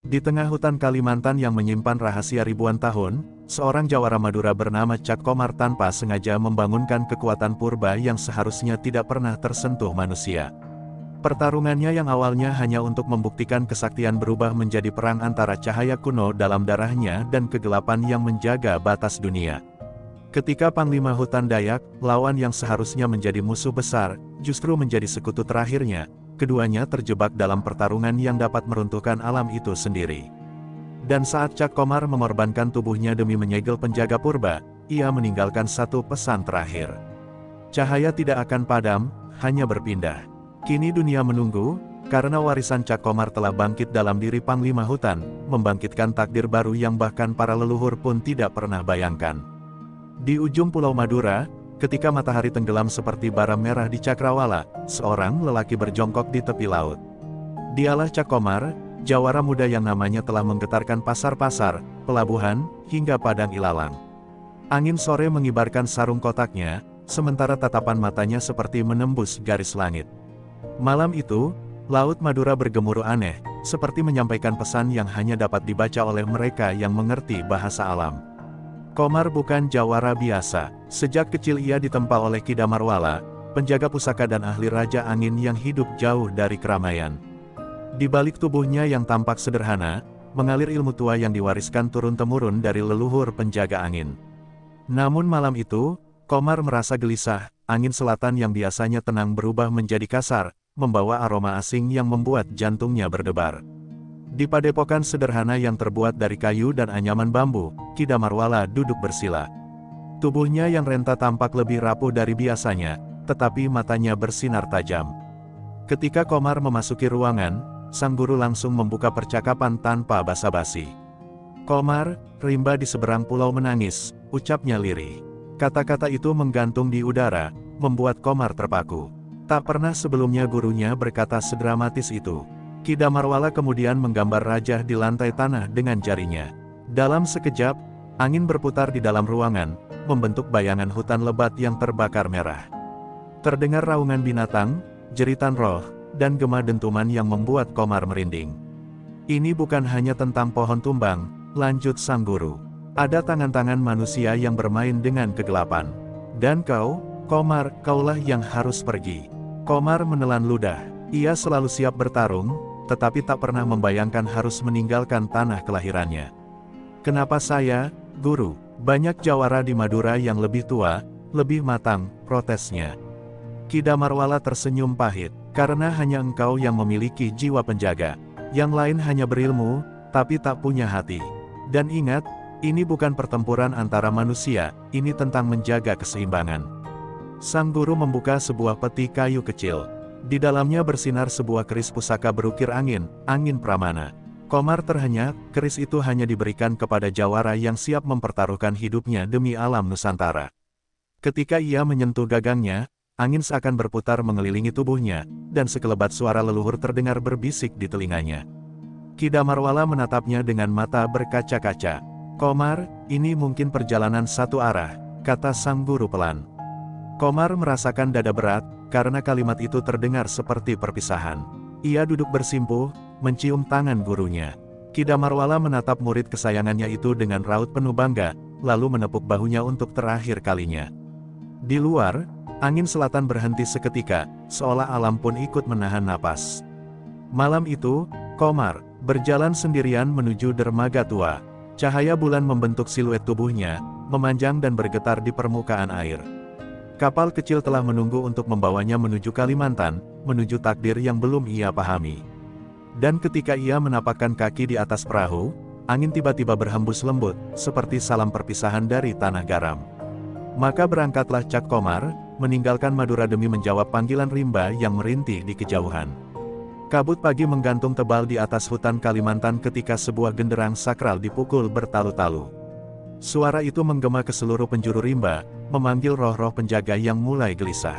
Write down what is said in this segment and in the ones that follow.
Di tengah hutan Kalimantan yang menyimpan rahasia ribuan tahun, seorang jawara Madura bernama Cak Komar tanpa sengaja membangunkan kekuatan purba yang seharusnya tidak pernah tersentuh manusia. Pertarungannya yang awalnya hanya untuk membuktikan kesaktian berubah menjadi perang antara cahaya kuno dalam darahnya dan kegelapan yang menjaga batas dunia. Ketika Panglima Hutan Dayak, lawan yang seharusnya menjadi musuh besar, justru menjadi sekutu terakhirnya, keduanya terjebak dalam pertarungan yang dapat meruntuhkan alam itu sendiri. Dan saat Cak Komar mengorbankan tubuhnya demi menyegel penjaga purba, ia meninggalkan satu pesan terakhir. Cahaya tidak akan padam, hanya berpindah. Kini dunia menunggu, karena warisan Cak Komar telah bangkit dalam diri Panglima Hutan, membangkitkan takdir baru yang bahkan para leluhur pun tidak pernah bayangkan. Di ujung Pulau Madura, ketika matahari tenggelam seperti bara merah di cakrawala, seorang lelaki berjongkok di tepi laut. Dialah Cak Komar, jawara muda yang namanya telah menggetarkan pasar-pasar, pelabuhan, hingga padang ilalang. Angin sore mengibarkan sarung kotaknya, sementara tatapan matanya seperti menembus garis langit. Malam itu, Laut Madura bergemuruh aneh, seperti menyampaikan pesan yang hanya dapat dibaca oleh mereka yang mengerti bahasa alam. Komar bukan jawara biasa. Sejak kecil ia ditempa oleh Ki Damarwala, penjaga pusaka dan ahli Raja Angin yang hidup jauh dari keramaian. Di balik tubuhnya yang tampak sederhana, mengalir ilmu tua yang diwariskan turun-temurun dari leluhur penjaga angin. Namun malam itu, Komar merasa gelisah, angin selatan yang biasanya tenang berubah menjadi kasar, membawa aroma asing yang membuat jantungnya berdebar. Di padepokan sederhana yang terbuat dari kayu dan anyaman bambu, Ki Damarwala duduk bersila. Tubuhnya yang renta tampak lebih rapuh dari biasanya, tetapi matanya bersinar tajam. Ketika Komar memasuki ruangan, sang guru langsung membuka percakapan tanpa basa-basi. "Komar, rimba di seberang pulau menangis," ucapnya lirih. Kata-kata itu menggantung di udara, membuat Komar terpaku. Tak pernah sebelumnya gurunya berkata sedramatis itu. Ki Damarwala kemudian menggambar rajah di lantai tanah dengan jarinya. Dalam sekejap, angin berputar di dalam ruangan, membentuk bayangan hutan lebat yang terbakar merah. Terdengar raungan binatang, jeritan roh, dan gema dentuman yang membuat Komar merinding. "Ini bukan hanya tentang pohon tumbang," lanjut sang guru. "Ada tangan-tangan manusia yang bermain dengan kegelapan. Dan kau, Komar, kaulah yang harus pergi." Komar menelan ludah. Ia selalu siap bertarung, tetapi tak pernah membayangkan harus meninggalkan tanah kelahirannya. "Kenapa saya, guru? Banyak jawara di Madura yang lebih tua, lebih matang," protesnya. Ki Damarwala tersenyum pahit. "Karena hanya engkau yang memiliki jiwa penjaga. Yang lain hanya berilmu, tapi tak punya hati. Dan ingat, ini bukan pertempuran antara manusia, ini tentang menjaga keseimbangan." Sang guru membuka sebuah peti kayu kecil. Di dalamnya bersinar sebuah keris pusaka berukir angin, angin pramana. Komar terhenyak, keris itu hanya diberikan kepada jawara yang siap mempertaruhkan hidupnya demi alam Nusantara. Ketika ia menyentuh gagangnya, angin seakan berputar mengelilingi tubuhnya, dan sekelebat suara leluhur terdengar berbisik di telinganya. Ki Damarwala menatapnya dengan mata berkaca-kaca. "Komar, ini mungkin perjalanan satu arah," kata sang guru pelan. Komar merasakan dada berat, karena kalimat itu terdengar seperti perpisahan. Ia duduk bersimpuh, mencium tangan gurunya. Ki Damarwala menatap murid kesayangannya itu dengan raut penuh bangga, lalu menepuk bahunya untuk terakhir kalinya. Di luar, angin selatan berhenti seketika, seolah alam pun ikut menahan napas. Malam itu, Komar berjalan sendirian menuju dermaga tua. Cahaya bulan membentuk siluet tubuhnya, memanjang dan bergetar di permukaan air. Kapal kecil telah menunggu untuk membawanya menuju Kalimantan, menuju takdir yang belum ia pahami. Dan ketika ia menapakkan kaki di atas perahu, angin tiba-tiba berhembus lembut, seperti salam perpisahan dari tanah garam. Maka berangkatlah Cak Komar, meninggalkan Madura demi menjawab panggilan rimba yang merintih di kejauhan. Kabut pagi menggantung tebal di atas hutan Kalimantan ketika sebuah genderang sakral dipukul bertalu-talu. Suara itu menggema ke seluruh penjuru rimba, memanggil roh-roh penjaga yang mulai gelisah.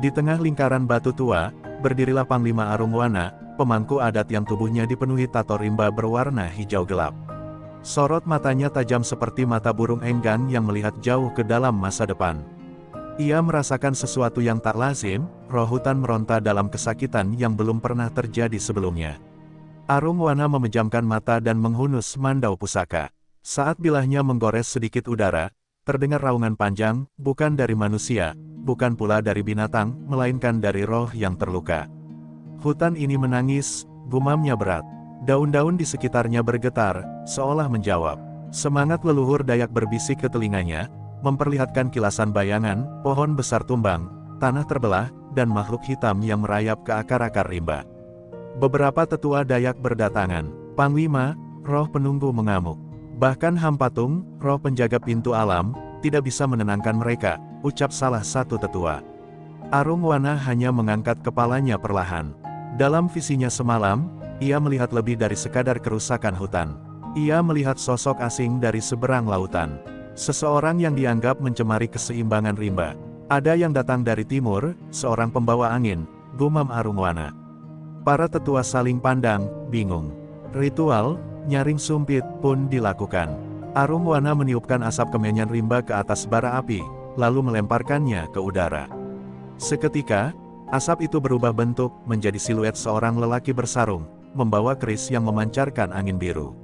Di tengah lingkaran batu tua, berdirilah Panglima Arungwana, pemangku adat yang tubuhnya dipenuhi tato rimba berwarna hijau gelap. Sorot matanya tajam seperti mata burung enggang yang melihat jauh ke dalam masa depan. Ia merasakan sesuatu yang tak lazim, roh hutan meronta dalam kesakitan yang belum pernah terjadi sebelumnya. Arung Wana memejamkan mata dan menghunus mandau pusaka. Saat bilahnya menggores sedikit udara, terdengar raungan panjang, bukan dari manusia, bukan pula dari binatang, melainkan dari roh yang terluka. Hutan ini menangis, gumamnya berat. Daun-daun di sekitarnya bergetar, seolah menjawab. Semangat leluhur Dayak berbisik ke telinganya, memperlihatkan kilasan bayangan, pohon besar tumbang, tanah terbelah, dan makhluk hitam yang merayap ke akar-akar rimba. Beberapa tetua Dayak berdatangan. Panglima, roh penunggu mengamuk. Bahkan Hampatung, roh penjaga pintu alam, tidak bisa menenangkan mereka, ucap salah satu tetua. Arung Wana hanya mengangkat kepalanya perlahan. Dalam visinya semalam, ia melihat lebih dari sekadar kerusakan hutan. Ia melihat sosok asing dari seberang lautan. Seseorang yang dianggap mencemari keseimbangan rimba. Ada yang datang dari timur, seorang pembawa angin, gumam Arung Wana. Para tetua saling pandang, bingung. Ritual, nyaring sumpit, pun dilakukan. Arung Wana meniupkan asap kemenyan rimba ke atas bara api, lalu melemparkannya ke udara. Seketika, asap itu berubah bentuk, menjadi siluet seorang lelaki bersarung, membawa keris yang memancarkan angin biru.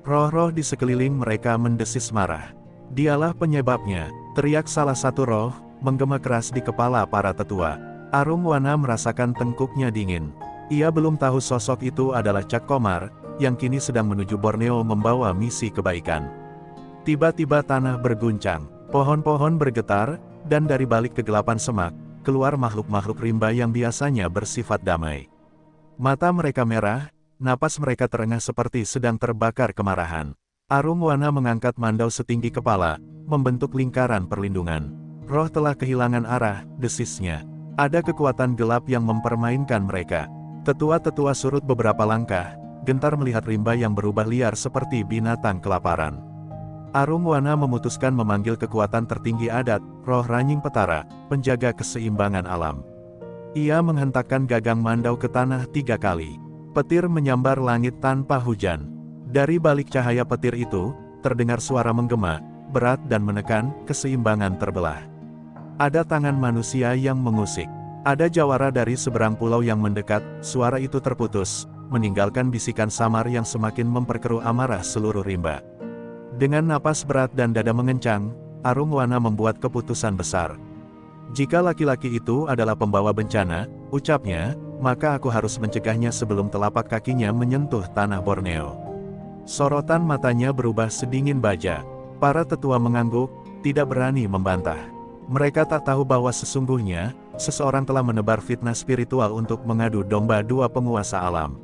Roh-roh di sekeliling mereka mendesis marah. Dialah penyebabnya, teriak salah satu roh, menggema keras di kepala para tetua. Arung Wana merasakan tengkuknya dingin. Ia belum tahu sosok itu adalah Cak Komar, yang kini sedang menuju Borneo membawa misi kebaikan. Tiba-tiba tanah berguncang, pohon-pohon bergetar, dan dari balik kegelapan semak, keluar makhluk-makhluk rimba yang biasanya bersifat damai. Mata mereka merah, napas mereka terengah seperti sedang terbakar kemarahan. Arung Wana mengangkat mandau setinggi kepala, membentuk lingkaran perlindungan. Roh telah kehilangan arah, desisnya. Ada kekuatan gelap yang mempermainkan mereka. Tetua-tetua surut beberapa langkah, gentar melihat rimba yang berubah liar seperti binatang kelaparan. Arung Wana memutuskan memanggil kekuatan tertinggi adat, roh Ranying Petara, penjaga keseimbangan alam. Ia menghentakkan gagang mandau ke tanah 3 kali. Petir menyambar langit tanpa hujan. Dari balik cahaya petir itu, terdengar suara menggema, berat dan menekan, keseimbangan terbelah. Ada tangan manusia yang mengusik. Ada jawara dari seberang pulau yang mendekat, suara itu terputus, meninggalkan bisikan samar yang semakin memperkeruh amarah seluruh rimba. Dengan napas berat dan dada mengencang, Arung Wana membuat keputusan besar. Jika laki-laki itu adalah pembawa bencana, ucapnya, maka aku harus mencegahnya sebelum telapak kakinya menyentuh tanah Borneo. Sorotan matanya berubah sedingin baja. Para tetua mengangguk, tidak berani membantah. Mereka tak tahu bahwa sesungguhnya, seseorang telah menebar fitnah spiritual untuk mengadu domba dua penguasa alam.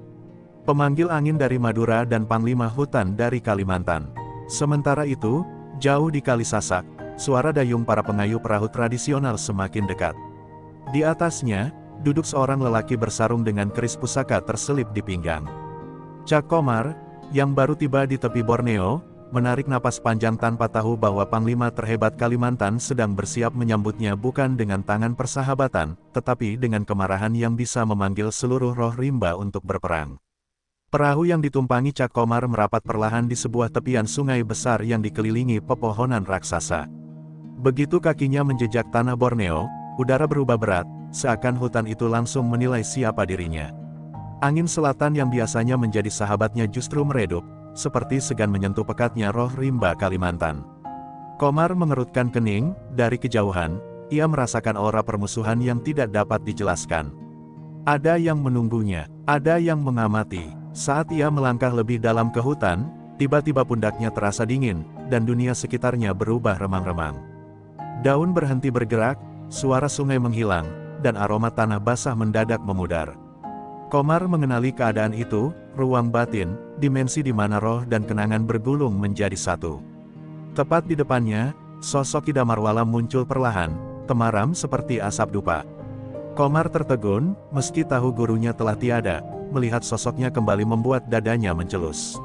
Pemanggil angin dari Madura dan Panglima Hutan dari Kalimantan. Sementara itu, jauh di Kali Sasak, suara dayung para pengayuh perahu tradisional semakin dekat. Di atasnya, duduk seorang lelaki bersarung dengan keris pusaka terselip di pinggang. Cak Komar, yang baru tiba di tepi Borneo, menarik napas panjang tanpa tahu bahwa Panglima terhebat Kalimantan sedang bersiap menyambutnya bukan dengan tangan persahabatan, tetapi dengan kemarahan yang bisa memanggil seluruh roh rimba untuk berperang. Perahu yang ditumpangi Cak Komar merapat perlahan di sebuah tepian sungai besar yang dikelilingi pepohonan raksasa. Begitu kakinya menjejak tanah Borneo, udara berubah berat, seakan hutan itu langsung menilai siapa dirinya. Angin selatan yang biasanya menjadi sahabatnya justru meredup, seperti segan menyentuh pekatnya roh rimba Kalimantan. Komar mengerutkan kening, dari kejauhan, ia merasakan aura permusuhan yang tidak dapat dijelaskan. Ada yang menunggunya, ada yang mengamati. Saat ia melangkah lebih dalam ke hutan, tiba-tiba pundaknya terasa dingin, dan dunia sekitarnya berubah remang-remang. Daun berhenti bergerak, suara sungai menghilang, dan aroma tanah basah mendadak memudar. Komar mengenali keadaan itu, ruang batin, dimensi di mana roh dan kenangan bergulung menjadi satu. Tepat di depannya, sosok Ki Damarwala muncul perlahan, temaram seperti asap dupa. Komar tertegun, meski tahu gurunya telah tiada, melihat sosoknya kembali membuat dadanya mencelus.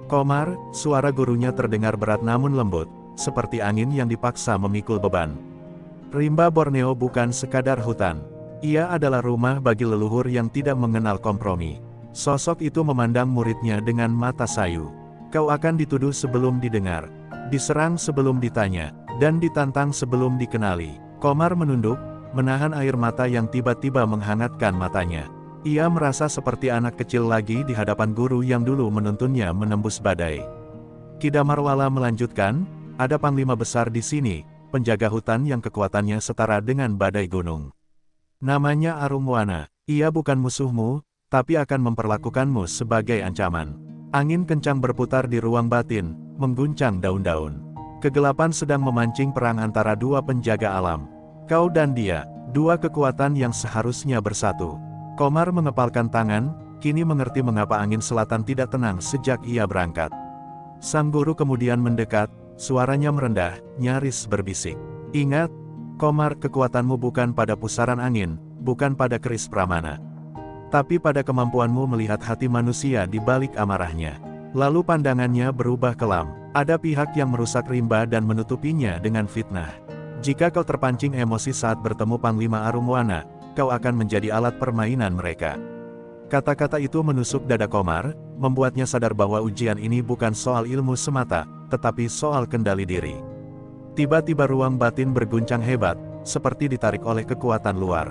Komar, suara gurunya terdengar berat namun lembut, seperti angin yang dipaksa memikul beban. Rimba Borneo bukan sekadar hutan. Ia adalah rumah bagi leluhur yang tidak mengenal kompromi. Sosok itu memandang muridnya dengan mata sayu. Kau akan dituduh sebelum didengar, diserang sebelum ditanya, dan ditantang sebelum dikenali. Komar menunduk, menahan air mata yang tiba-tiba menghangatkan matanya. Ia merasa seperti anak kecil lagi di hadapan guru yang dulu menuntunnya menembus badai. Ki Damarwala melanjutkan, ada panglima besar di sini, penjaga hutan yang kekuatannya setara dengan badai gunung. Namanya Arungwana. Ia bukan musuhmu, tapi akan memperlakukanmu sebagai ancaman. Angin kencang berputar di ruang batin, mengguncang daun-daun. Kegelapan sedang memancing perang antara dua penjaga alam. Kau dan dia, dua kekuatan yang seharusnya bersatu. Komar mengepalkan tangan, kini mengerti mengapa angin selatan tidak tenang sejak ia berangkat. Sang guru kemudian mendekat, suaranya merendah, nyaris berbisik. Ingat, Komar, kekuatanmu bukan pada pusaran angin, bukan pada keris pramana. Tapi pada kemampuanmu melihat hati manusia di balik amarahnya. Lalu pandangannya berubah kelam. Ada pihak yang merusak rimba dan menutupinya dengan fitnah. Jika kau terpancing emosi saat bertemu Panglima Arungwana, kau akan menjadi alat permainan mereka. Kata-kata itu menusuk dada Komar, membuatnya sadar bahwa ujian ini bukan soal ilmu semata, tetapi soal kendali diri. Tiba-tiba ruang batin berguncang hebat, seperti ditarik oleh kekuatan luar.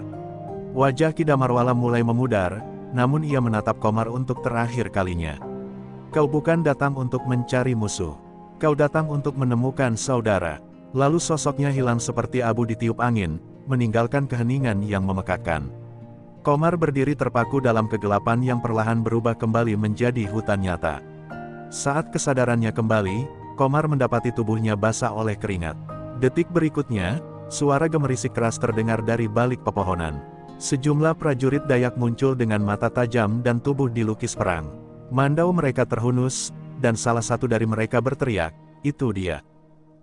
Wajah Ki Damarwala mulai memudar, namun ia menatap Komar untuk terakhir kalinya. Kau bukan datang untuk mencari musuh. Kau datang untuk menemukan saudara. Lalu sosoknya hilang seperti abu ditiup angin, meninggalkan keheningan yang memekakkan. Komar berdiri terpaku dalam kegelapan yang perlahan berubah kembali menjadi hutan nyata. Saat kesadarannya kembali, Komar mendapati tubuhnya basah oleh keringat. Detik berikutnya, suara gemerisik keras terdengar dari balik pepohonan. Sejumlah prajurit Dayak muncul dengan mata tajam dan tubuh dilukis perang. Mandau mereka terhunus, dan salah satu dari mereka berteriak, "Itu dia.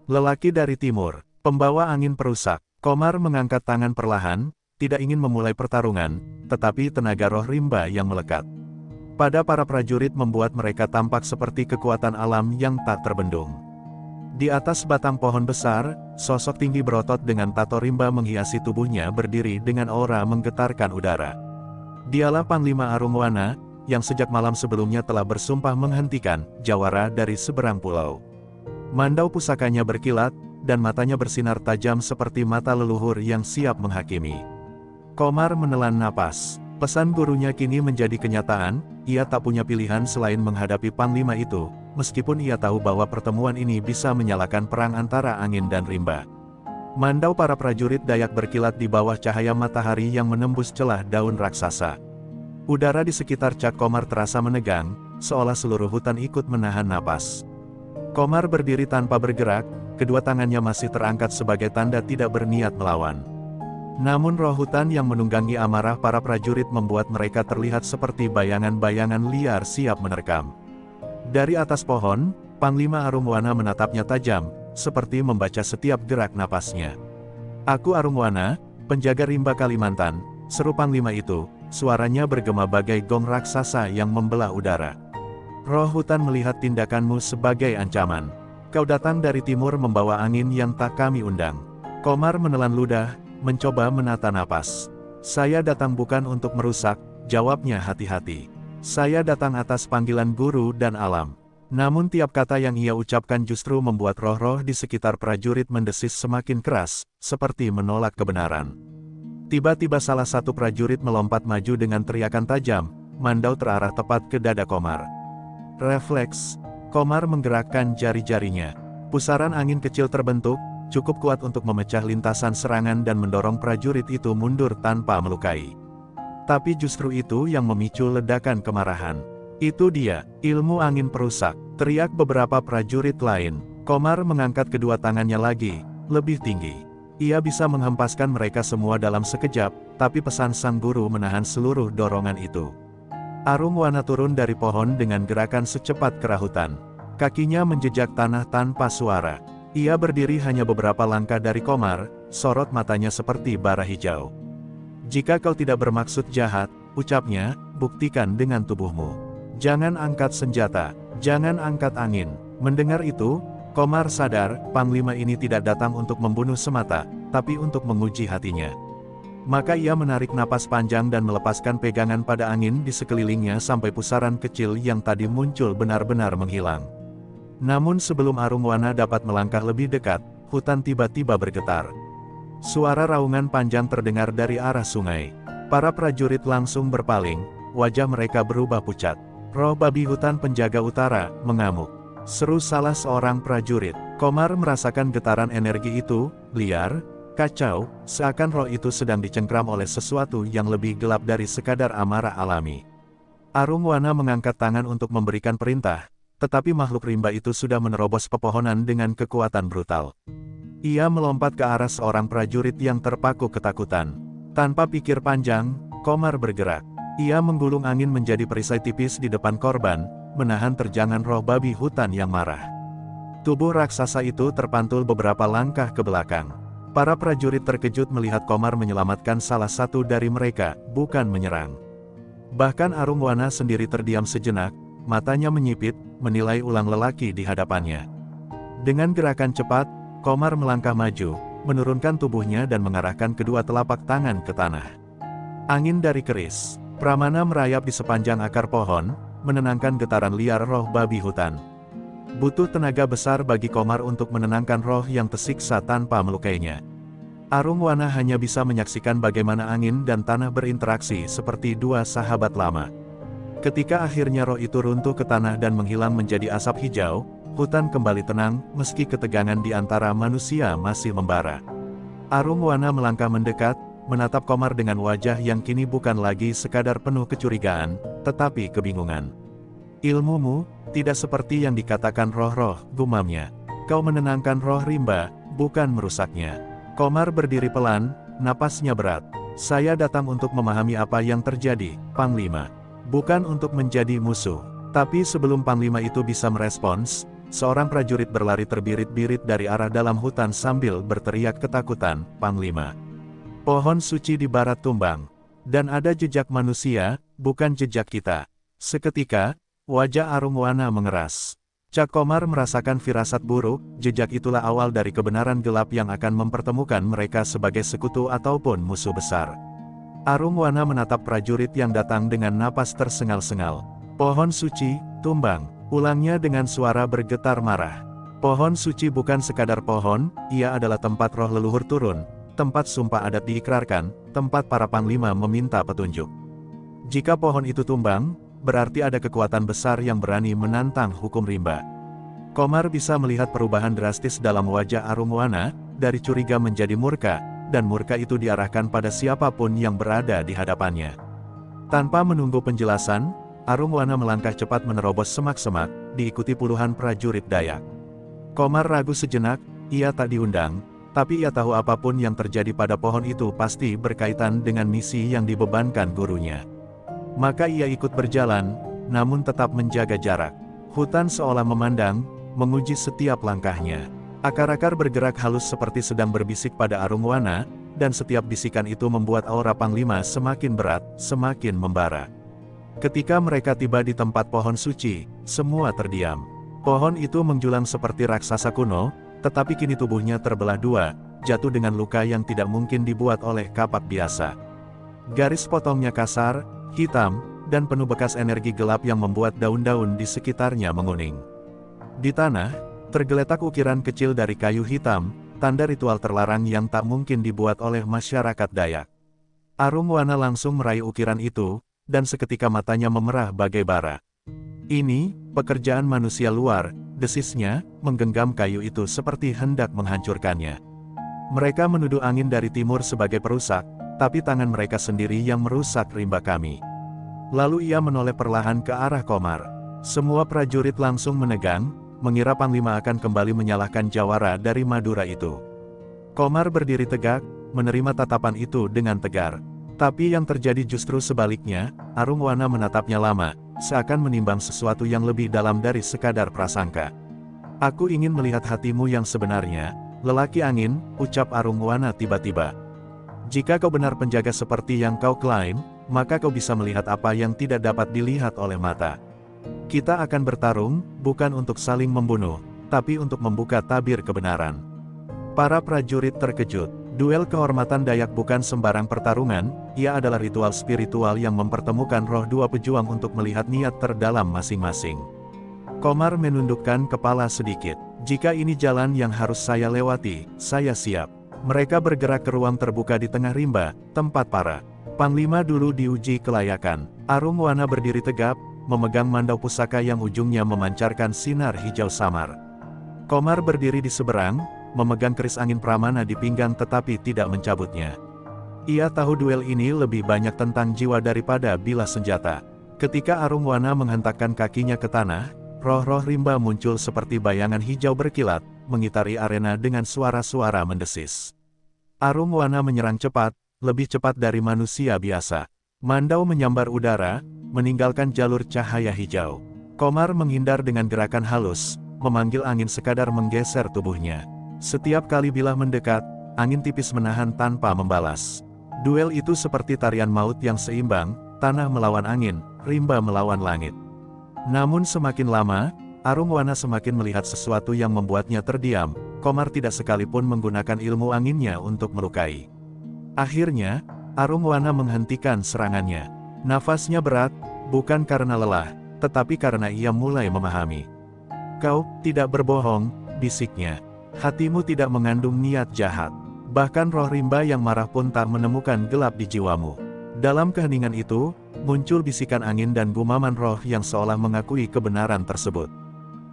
Lelaki dari timur, pembawa angin perusak." Komar mengangkat tangan perlahan, tidak ingin memulai pertarungan, tetapi tenaga roh rimba yang melekat pada para prajurit membuat mereka tampak seperti kekuatan alam yang tak terbendung. Di atas batang pohon besar, sosok tinggi berotot dengan tato rimba menghiasi tubuhnya berdiri dengan aura menggetarkan udara. Dialah Panglima Arungwana, yang sejak malam sebelumnya telah bersumpah menghentikan jawara dari seberang pulau. Mandau pusakanya berkilat, dan matanya bersinar tajam seperti mata leluhur yang siap menghakimi. Komar menelan napas. Pesan gurunya kini menjadi kenyataan, ia tak punya pilihan selain menghadapi Panglima itu, meskipun ia tahu bahwa pertemuan ini bisa menyalakan perang antara angin dan rimba. Mandau para prajurit Dayak berkilat di bawah cahaya matahari yang menembus celah daun raksasa. Udara di sekitar Cak Komar terasa menegang, seolah seluruh hutan ikut menahan napas. Komar berdiri tanpa bergerak, kedua tangannya masih terangkat sebagai tanda tidak berniat melawan. Namun roh hutan yang menunggangi amarah para prajurit membuat mereka terlihat seperti bayangan-bayangan liar siap menerkam. Dari atas pohon, Panglima Arungwana menatapnya tajam, seperti membaca setiap gerak napasnya. "Aku Arungwana, penjaga rimba Kalimantan," seru Panglima itu, suaranya bergema bagai gong raksasa yang membelah udara. "Roh hutan melihat tindakanmu sebagai ancaman. Kau datang dari timur membawa angin yang tak kami undang." Komar menelan ludah, mencoba menata napas. "Saya datang bukan untuk merusak," jawabnya hati-hati. "Saya datang atas panggilan guru dan alam." Namun tiap kata yang ia ucapkan justru membuat roh-roh di sekitar prajurit mendesis semakin keras, seperti menolak kebenaran. Tiba-tiba salah satu prajurit melompat maju dengan teriakan tajam, mandau terarah tepat ke dada Komar. Refleks, Komar menggerakkan jari-jarinya. Pusaran angin kecil terbentuk, cukup kuat untuk memecah lintasan serangan dan mendorong prajurit itu mundur tanpa melukai. Tapi justru itu yang memicu ledakan kemarahan. "Itu dia, ilmu angin perusak," teriak beberapa prajurit lain. Komar mengangkat kedua tangannya lagi, lebih tinggi. Ia bisa menghempaskan mereka semua dalam sekejap, tapi pesan sang guru menahan seluruh dorongan itu. Arungwana turun dari pohon dengan gerakan secepat kerahutan. Kakinya menjejak tanah tanpa suara. Ia berdiri hanya beberapa langkah dari Komar, sorot matanya seperti bara hijau. "Jika kau tidak bermaksud jahat," ucapnya, "buktikan dengan tubuhmu. Jangan angkat senjata, jangan angkat angin." Mendengar itu, Komar sadar, Panglima ini tidak datang untuk membunuh semata, tapi untuk menguji hatinya. Maka ia menarik napas panjang dan melepaskan pegangan pada angin di sekelilingnya sampai pusaran kecil yang tadi muncul benar-benar menghilang. Namun sebelum Arungwana dapat melangkah lebih dekat, hutan tiba-tiba bergetar. Suara raungan panjang terdengar dari arah sungai. Para prajurit langsung berpaling, wajah mereka berubah pucat. Roh babi hutan penjaga utara mengamuk. Seru salah seorang prajurit. Komar merasakan getaran energi itu, liar, kacau, seakan roh itu sedang dicengkram oleh sesuatu yang lebih gelap dari sekadar amarah alami. Arungwana mengangkat tangan untuk memberikan perintah, tetapi makhluk rimba itu sudah menerobos pepohonan dengan kekuatan brutal. Ia melompat ke arah seorang prajurit yang terpaku ketakutan. Tanpa pikir panjang, Komar bergerak. Ia menggulung angin menjadi perisai tipis di depan korban, menahan terjangan roh babi hutan yang marah. Tubuh raksasa itu terpantul beberapa langkah ke belakang. Para prajurit terkejut melihat Komar menyelamatkan salah satu dari mereka, bukan menyerang. Bahkan Arungwana sendiri terdiam sejenak, matanya menyipit, menilai ulang lelaki di hadapannya. Dengan gerakan cepat, Komar melangkah maju, menurunkan tubuhnya dan mengarahkan kedua telapak tangan ke tanah. Angin dari keris pramana merayap di sepanjang akar pohon, menenangkan getaran liar roh babi hutan. Butuh tenaga besar bagi Komar untuk menenangkan roh yang tersiksa tanpa melukainya. Arungwana hanya bisa menyaksikan bagaimana angin dan tanah berinteraksi seperti dua sahabat lama. Ketika akhirnya roh itu runtuh ke tanah dan menghilang menjadi asap hijau, hutan kembali tenang, meski ketegangan di antara manusia masih membara. Arungwana melangkah mendekat, menatap Komar dengan wajah yang kini bukan lagi sekadar penuh kecurigaan, tetapi kebingungan. Ilmumu, tidak seperti yang dikatakan roh-roh, gumamnya. Kau menenangkan roh rimba, bukan merusaknya. Komar berdiri pelan, napasnya berat. Saya datang untuk memahami apa yang terjadi, Panglima. Bukan untuk menjadi musuh. Tapi sebelum Panglima itu bisa merespons, seorang prajurit berlari terbirit-birit dari arah dalam hutan sambil berteriak ketakutan, Panglima. Pohon suci di barat tumbang. Dan ada jejak manusia, bukan jejak kita. Seketika, wajah Arungwana mengeras. Cak Komar merasakan firasat buruk, jejak itulah awal dari kebenaran gelap yang akan mempertemukan mereka sebagai sekutu ataupun musuh besar. Arungwana menatap prajurit yang datang dengan napas tersengal-sengal. Pohon suci, tumbang, ulangnya dengan suara bergetar marah. Pohon suci bukan sekadar pohon, ia adalah tempat roh leluhur turun. Tempat sumpah adat diikrarkan, tempat para panglima meminta petunjuk. Jika pohon itu tumbang, berarti ada kekuatan besar yang berani menantang hukum rimba. Komar bisa melihat perubahan drastis dalam wajah Arungwana, dari curiga menjadi murka, dan murka itu diarahkan pada siapapun yang berada di hadapannya. Tanpa menunggu penjelasan, Arungwana melangkah cepat menerobos semak-semak, diikuti puluhan prajurit Dayak. Komar ragu sejenak, ia tak diundang. Tapi ia tahu apapun yang terjadi pada pohon itu pasti berkaitan dengan misi yang dibebankan gurunya. Maka ia ikut berjalan, namun tetap menjaga jarak. Hutan seolah memandang, menguji setiap langkahnya. Akar-akar bergerak halus seperti sedang berbisik pada Arungwana, dan setiap bisikan itu membuat aura Panglima semakin berat, semakin membara. Ketika mereka tiba di tempat pohon suci, semua terdiam. Pohon itu menjulang seperti raksasa kuno, tetapi kini tubuhnya terbelah dua, jatuh dengan luka yang tidak mungkin dibuat oleh kapak biasa. Garis potongnya kasar, hitam, dan penuh bekas energi gelap yang membuat daun-daun di sekitarnya menguning. Di tanah, tergeletak ukiran kecil dari kayu hitam, tanda ritual terlarang yang tak mungkin dibuat oleh masyarakat Dayak. Arungwana langsung meraih ukiran itu, dan seketika matanya memerah bagai bara. Ini, pekerjaan manusia luar, desisnya, menggenggam kayu itu seperti hendak menghancurkannya. Mereka menuduh angin dari timur sebagai perusak, tapi tangan mereka sendiri yang merusak rimba kami. Lalu ia menoleh perlahan ke arah Komar. Semua prajurit langsung menegang, mengira Panglima akan kembali menyalahkan jawara dari Madura itu. Komar berdiri tegak, menerima tatapan itu dengan tegar. Tapi yang terjadi justru sebaliknya, Arungwana menatapnya lama, seakan menimbang sesuatu yang lebih dalam dari sekadar prasangka. Aku ingin melihat hatimu yang sebenarnya, lelaki angin, ucap Arungwana tiba-tiba. Jika kau benar penjaga seperti yang kau klaim, maka kau bisa melihat apa yang tidak dapat dilihat oleh mata. Kita akan bertarung, bukan untuk saling membunuh, tapi untuk membuka tabir kebenaran. Para prajurit terkejut. Duel kehormatan Dayak bukan sembarang pertarungan, ia adalah ritual spiritual yang mempertemukan roh dua pejuang untuk melihat niat terdalam masing-masing. Komar menundukkan kepala sedikit. Jika ini jalan yang harus saya lewati, saya siap. Mereka bergerak ke ruang terbuka di tengah rimba, tempat para Panglima dulu diuji kelayakan. Arungwana berdiri tegap, memegang mandau pusaka yang ujungnya memancarkan sinar hijau samar. Komar berdiri di seberang, memegang keris angin pramana di pinggang tetapi tidak mencabutnya. Ia tahu duel ini lebih banyak tentang jiwa daripada bilah senjata. Ketika Arungwana menghentakkan kakinya ke tanah, roh-roh rimba muncul seperti bayangan hijau berkilat, mengitari arena dengan suara-suara mendesis. Arungwana menyerang cepat, lebih cepat dari manusia biasa. Mandau menyambar udara, meninggalkan jalur cahaya hijau. Komar menghindar dengan gerakan halus, memanggil angin sekadar menggeser tubuhnya. Setiap kali bilah mendekat, angin tipis menahan tanpa membalas. Duel itu seperti tarian maut yang seimbang, tanah melawan angin, rimba melawan langit. Namun semakin lama, Arungwana semakin melihat sesuatu yang membuatnya terdiam. Komar tidak sekalipun menggunakan ilmu anginnya untuk melukai. Akhirnya, Arungwana menghentikan serangannya. Nafasnya berat, bukan karena lelah, tetapi karena ia mulai memahami. "Kau tidak berbohong," bisiknya. "Hatimu tidak mengandung niat jahat. Bahkan roh rimba yang marah pun tak menemukan gelap di jiwamu." Dalam keheningan itu, muncul bisikan angin dan gumaman roh yang seolah mengakui kebenaran tersebut.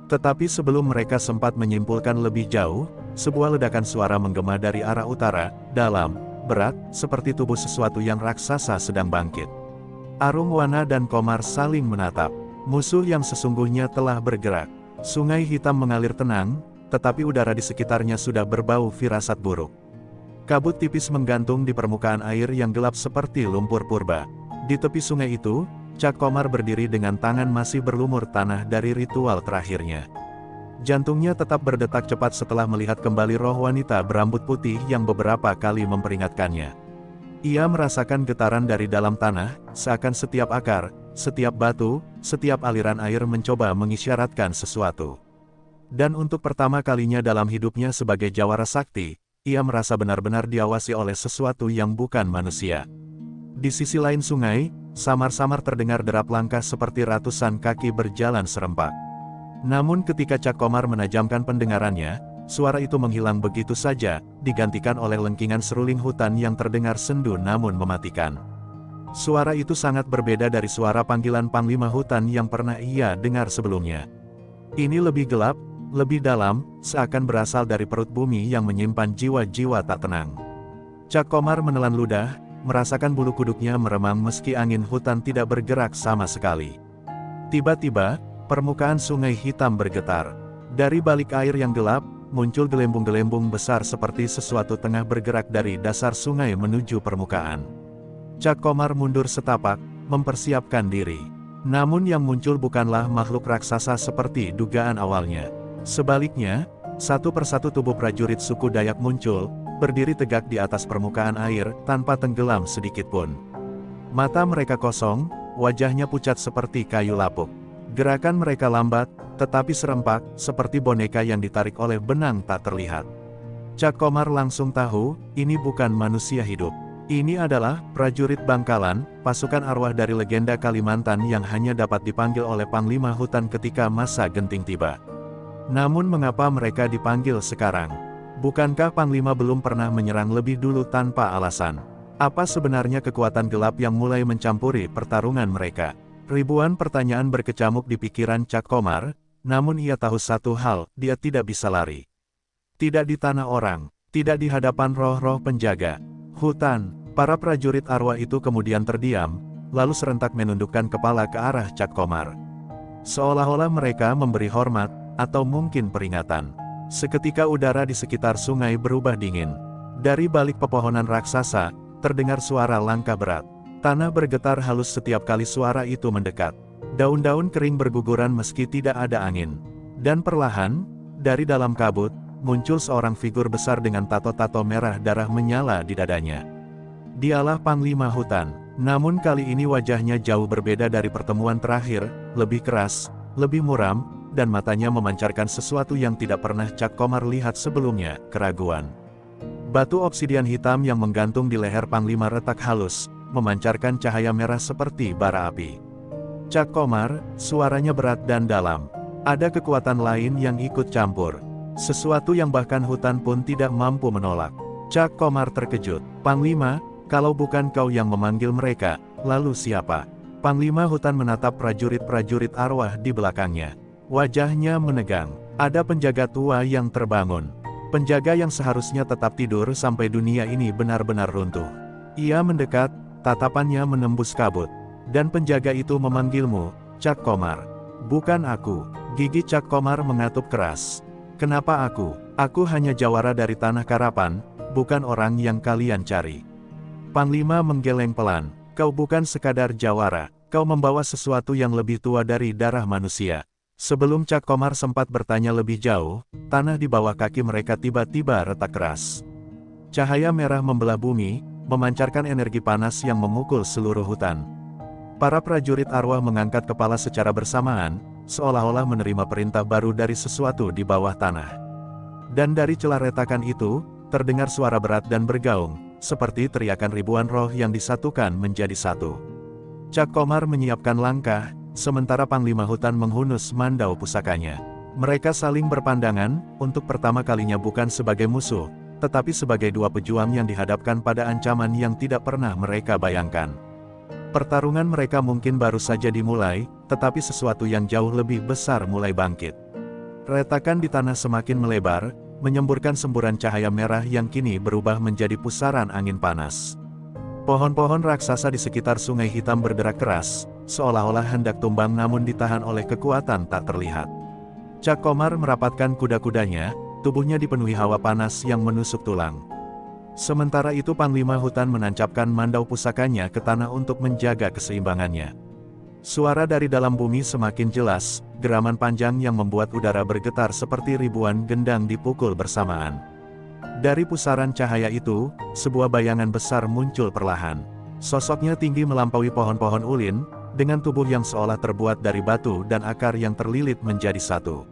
Tetapi sebelum mereka sempat menyimpulkan lebih jauh, sebuah ledakan suara menggema dari arah utara, dalam, berat, seperti tubuh sesuatu yang raksasa sedang bangkit. Arungwana dan Komar saling menatap. Musuh yang sesungguhnya telah bergerak. Sungai hitam mengalir tenang, tetapi udara di sekitarnya sudah berbau firasat buruk. Kabut tipis menggantung di permukaan air yang gelap seperti lumpur purba. Di tepi sungai itu, Cak Komar berdiri dengan tangan masih berlumur tanah dari ritual terakhirnya. Jantungnya tetap berdetak cepat setelah melihat kembali roh wanita berambut putih yang beberapa kali memperingatkannya. Ia merasakan getaran dari dalam tanah, seakan setiap akar, setiap batu, setiap aliran air mencoba mengisyaratkan sesuatu. Dan untuk pertama kalinya dalam hidupnya sebagai jawara sakti, ia merasa benar-benar diawasi oleh sesuatu yang bukan manusia. Di sisi lain sungai, samar-samar terdengar derap langkah seperti ratusan kaki berjalan serempak. Namun ketika Cak Komar menajamkan pendengarannya, suara itu menghilang begitu saja, digantikan oleh lengkingan seruling hutan yang terdengar sendu namun mematikan. Suara itu sangat berbeda dari suara panggilan Panglima Hutan yang pernah ia dengar sebelumnya. Ini lebih gelap, lebih dalam, seakan berasal dari perut bumi yang menyimpan jiwa-jiwa tak tenang. Cak Komar menelan ludah, merasakan bulu kuduknya meremang meski angin hutan tidak bergerak sama sekali. Tiba-tiba, permukaan sungai hitam bergetar. Dari balik air yang gelap, muncul gelembung-gelembung besar seperti sesuatu tengah bergerak dari dasar sungai menuju permukaan. Cak Komar mundur setapak, mempersiapkan diri. Namun yang muncul bukanlah makhluk raksasa seperti dugaan awalnya. Sebaliknya, satu persatu tubuh prajurit suku Dayak muncul, berdiri tegak di atas permukaan air, tanpa tenggelam sedikitpun. Mata mereka kosong, wajahnya pucat seperti kayu lapuk. Gerakan mereka lambat, tetapi serempak, seperti boneka yang ditarik oleh benang tak terlihat. Cak Komar langsung tahu, ini bukan manusia hidup. Ini adalah prajurit Bangkalan, pasukan arwah dari legenda Kalimantan yang hanya dapat dipanggil oleh Panglima Hutan ketika masa genting tiba. Namun mengapa mereka dipanggil sekarang? Bukankah Panglima belum pernah menyerang lebih dulu tanpa alasan? Apa sebenarnya kekuatan gelap yang mulai mencampuri pertarungan mereka? Ribuan pertanyaan berkecamuk di pikiran Cak Komar, namun ia tahu satu hal, dia tidak bisa lari. Tidak di tanah orang, tidak di hadapan roh-roh penjaga hutan. Para prajurit arwah itu kemudian terdiam, lalu serentak menundukkan kepala ke arah Cak Komar. Seolah-olah mereka memberi hormat, atau mungkin peringatan. Seketika udara di sekitar sungai berubah dingin. Dari balik pepohonan raksasa, terdengar suara langkah berat. Tanah bergetar halus setiap kali suara itu mendekat. Daun-daun kering berguguran meski tidak ada angin. Dan perlahan, dari dalam kabut, muncul seorang figur besar dengan tato-tato merah darah menyala di dadanya. Dialah Panglima Hutan. Namun kali ini wajahnya jauh berbeda dari pertemuan terakhir, lebih keras, lebih muram, dan matanya memancarkan sesuatu yang tidak pernah Cak Komar lihat sebelumnya, keraguan. Batu obsidian hitam yang menggantung di leher Panglima retak halus, memancarkan cahaya merah seperti bara api. Cak Komar, suaranya berat dan dalam. Ada kekuatan lain yang ikut campur. Sesuatu yang bahkan hutan pun tidak mampu menolak. Cak Komar terkejut. Panglima, Kalau bukan kau yang memanggil mereka, lalu siapa? Panglima hutan menatap prajurit-prajurit arwah di belakangnya. Wajahnya menegang. Ada penjaga tua yang terbangun. Penjaga yang seharusnya tetap tidur sampai dunia ini benar-benar runtuh. Ia mendekat, tatapannya menembus kabut. Dan penjaga itu memanggilmu, Cak Komar. Bukan aku. Gigi Cak Komar mengatup keras. Kenapa aku? Aku hanya jawara dari tanah Karapan, bukan orang yang kalian cari. Panglima menggeleng pelan. Kau bukan sekadar jawara, kau membawa sesuatu yang lebih tua dari darah manusia. Sebelum Cak Komar sempat bertanya lebih jauh, tanah di bawah kaki mereka tiba-tiba retak keras. Cahaya merah membelah bumi, memancarkan energi panas yang memukul seluruh hutan. Para prajurit arwah mengangkat kepala secara bersamaan, seolah-olah menerima perintah baru dari sesuatu di bawah tanah. Dan dari celah retakan itu, terdengar suara berat dan bergaung, seperti teriakan ribuan roh yang disatukan menjadi satu. Cak Komar menyiapkan langkah, sementara Panglima Hutan menghunus mandau pusakanya. Mereka saling berpandangan, untuk pertama kalinya bukan sebagai musuh, tetapi sebagai dua pejuang yang dihadapkan pada ancaman yang tidak pernah mereka bayangkan. Pertarungan mereka mungkin baru saja dimulai, tetapi sesuatu yang jauh lebih besar mulai bangkit. Retakan di tanah semakin melebar, menyemburkan semburan cahaya merah yang kini berubah menjadi pusaran angin panas. Pohon-pohon raksasa di sekitar Sungai Hitam berderak keras, seolah-olah hendak tumbang namun ditahan oleh kekuatan tak terlihat. Cak Komar merapatkan kuda-kudanya, tubuhnya dipenuhi hawa panas yang menusuk tulang. Sementara itu Panglima Hutan menancapkan mandau pusakanya ke tanah untuk menjaga keseimbangannya. Suara dari dalam bumi semakin jelas, geraman panjang yang membuat udara bergetar seperti ribuan gendang dipukul bersamaan. Dari pusaran cahaya itu, sebuah bayangan besar muncul perlahan. Sosoknya tinggi melampaui pohon-pohon ulin, dengan tubuh yang seolah terbuat dari batu dan akar yang terlilit menjadi satu.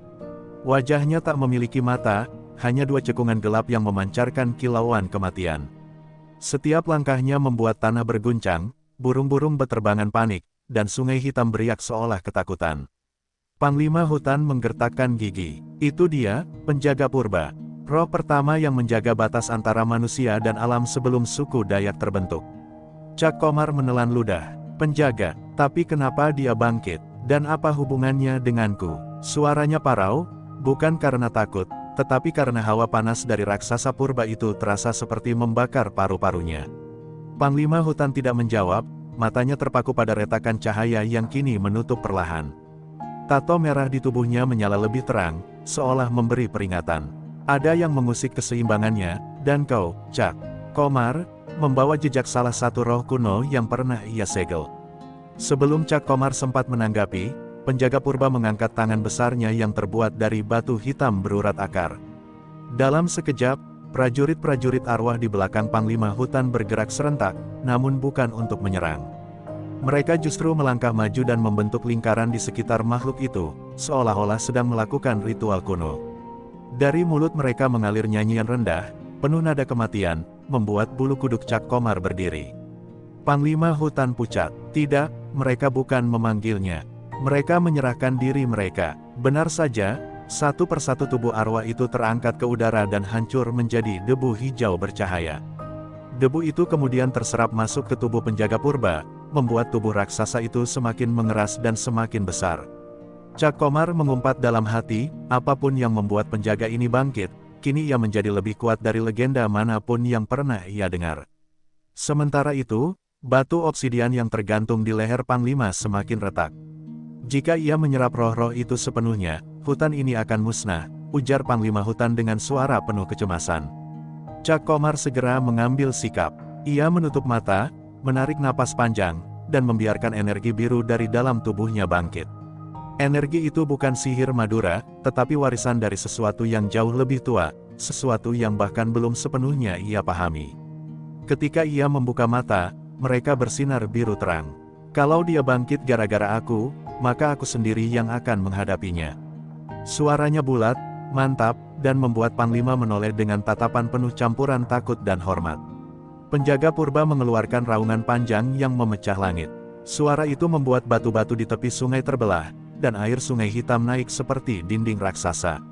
Wajahnya tak memiliki mata, hanya dua cekungan gelap yang memancarkan kilauan kematian. Setiap langkahnya membuat tanah berguncang, burung-burung beterbangan panik, dan Sungai Hitam beriak seolah ketakutan. Panglima Hutan menggertakkan gigi. Itu dia, penjaga purba. Roh pertama yang menjaga batas antara manusia dan alam sebelum suku Dayak terbentuk. Cak Komar menelan ludah. Penjaga, tapi kenapa dia bangkit? Dan apa hubungannya denganku? Suaranya parau, bukan karena takut, tetapi karena hawa panas dari raksasa purba itu terasa seperti membakar paru-parunya. Panglima Hutan tidak menjawab, matanya terpaku pada retakan cahaya yang kini menutup perlahan. Tato merah di tubuhnya menyala lebih terang, seolah memberi peringatan. Ada yang mengusik keseimbangannya, dan kau, Cak Komar, membawa jejak salah satu roh kuno yang pernah ia segel. Sebelum Cak Komar sempat menanggapi, penjaga purba mengangkat tangan besarnya yang terbuat dari batu hitam berurat akar. Dalam sekejap, prajurit-prajurit arwah di belakang Panglima Hutan bergerak serentak, namun bukan untuk menyerang. Mereka justru melangkah maju dan membentuk lingkaran di sekitar makhluk itu, seolah-olah sedang melakukan ritual kuno. Dari mulut mereka mengalir nyanyian rendah, penuh nada kematian, membuat bulu kuduk Cak Komar berdiri. Panglima Hutan pucat. Tidak, mereka bukan memanggilnya. Mereka menyerahkan diri mereka. Benar saja, satu persatu tubuh arwah itu terangkat ke udara dan hancur menjadi debu hijau bercahaya. Debu itu kemudian terserap masuk ke tubuh penjaga purba, membuat tubuh raksasa itu semakin mengeras dan semakin besar. Cak Komar mengumpat dalam hati, apapun yang membuat penjaga ini bangkit, kini ia menjadi lebih kuat dari legenda manapun yang pernah ia dengar. Sementara itu, batu obsidian yang tergantung di leher Panglima semakin retak. Jika ia menyerap roh-roh itu sepenuhnya, hutan ini akan musnah, ujar Panglima Hutan dengan suara penuh kecemasan. Cak Komar segera mengambil sikap. Ia menutup mata, menarik napas panjang, dan membiarkan energi biru dari dalam tubuhnya bangkit. Energi itu bukan sihir Madura, tetapi warisan dari sesuatu yang jauh lebih tua, sesuatu yang bahkan belum sepenuhnya ia pahami. Ketika ia membuka mata, mereka bersinar biru terang. Kalau dia bangkit gara-gara aku, maka aku sendiri yang akan menghadapinya. Suaranya bulat, mantap, dan membuat Panglima menoleh dengan tatapan penuh campuran takut dan hormat. Penjaga purba mengeluarkan raungan panjang yang memecah langit. Suara itu membuat batu-batu di tepi sungai terbelah, dan air Sungai Hitam naik seperti dinding raksasa.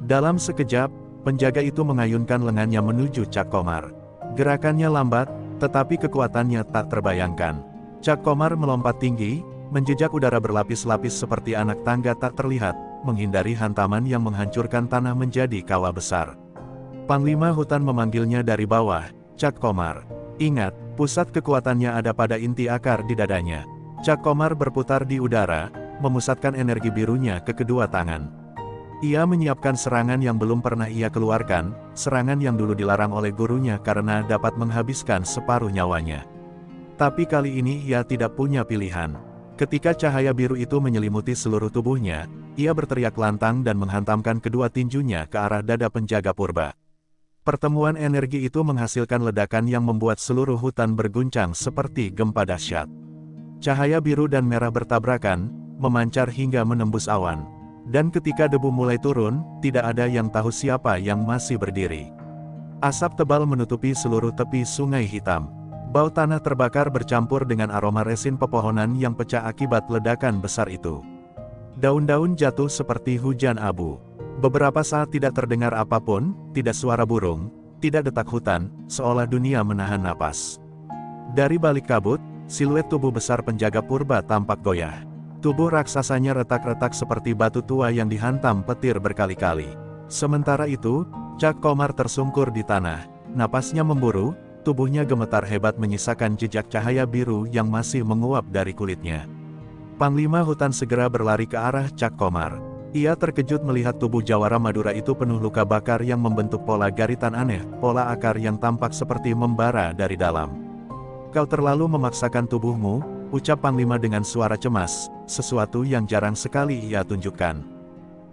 Dalam sekejap, penjaga itu mengayunkan lengannya menuju Cak Komar. Gerakannya lambat, Tetapi kekuatannya tak terbayangkan. Cak Komar melompat tinggi, menjejak udara berlapis-lapis seperti anak tangga tak terlihat, menghindari hantaman yang menghancurkan tanah menjadi kawah besar. Panglima Hutan memanggilnya dari bawah, "Cak Komar. Ingat, pusat kekuatannya ada pada inti akar di dadanya." Cak Komar berputar di udara, memusatkan energi birunya ke kedua tangan. Ia menyiapkan serangan yang belum pernah ia keluarkan, serangan yang dulu dilarang oleh gurunya karena dapat menghabiskan separuh nyawanya. Tapi kali ini ia tidak punya pilihan. Ketika cahaya biru itu menyelimuti seluruh tubuhnya, ia berteriak lantang dan menghantamkan kedua tinjunya ke arah dada penjaga purba. Pertemuan energi itu menghasilkan ledakan yang membuat seluruh hutan berguncang seperti gempa dahsyat. Cahaya biru dan merah bertabrakan, memancar hingga menembus awan. Dan ketika debu mulai turun, tidak ada yang tahu siapa yang masih berdiri. Asap tebal menutupi seluruh tepi sungai hitam. Bau tanah terbakar bercampur dengan aroma resin pepohonan yang pecah akibat ledakan besar itu. Daun-daun jatuh seperti hujan abu. Beberapa saat tidak terdengar apapun, tidak suara burung, tidak detak hutan, seolah dunia menahan napas. Dari balik kabut, siluet tubuh besar penjaga purba tampak goyah. Tubuh raksasanya retak-retak seperti batu tua yang dihantam petir berkali-kali. Sementara itu, Cak Komar tersungkur di tanah. Napasnya memburu, tubuhnya gemetar hebat menyisakan jejak cahaya biru yang masih menguap dari kulitnya. Panglima Hutan segera berlari ke arah Cak Komar. Ia terkejut melihat tubuh Jawara Madura itu penuh luka bakar yang membentuk pola garitan aneh, pola akar yang tampak seperti membara dari dalam. "Kau terlalu memaksakan tubuhmu," ucap Panglima dengan suara cemas, sesuatu yang jarang sekali ia tunjukkan.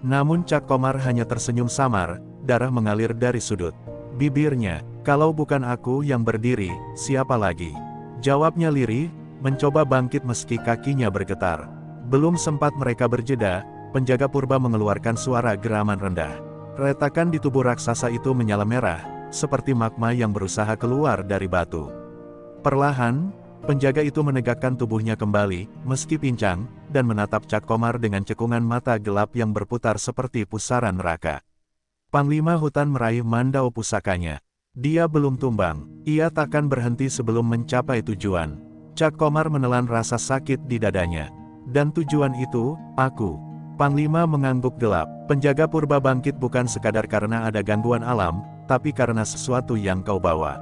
Namun Cak Komar hanya tersenyum samar, darah mengalir dari sudut bibirnya. "Kalau bukan aku yang berdiri, siapa lagi?" jawabnya lirih, mencoba bangkit meski kakinya bergetar. Belum sempat mereka berjeda, penjaga purba mengeluarkan suara geraman rendah. Retakan di tubuh raksasa itu menyala merah, seperti magma yang berusaha keluar dari batu. Perlahan, penjaga itu menegakkan tubuhnya kembali, meski pincang, dan menatap Cak Komar dengan cekungan mata gelap yang berputar seperti pusaran neraka. Panglima Hutan meraih mandau pusakanya. Dia belum tumbang, ia takkan berhenti sebelum mencapai tujuan. Cak Komar menelan rasa sakit di dadanya. "Dan tujuan itu, aku." Panglima mengangguk gelap. "Penjaga purba bangkit bukan sekadar karena ada gangguan alam, tapi karena sesuatu yang kau bawa.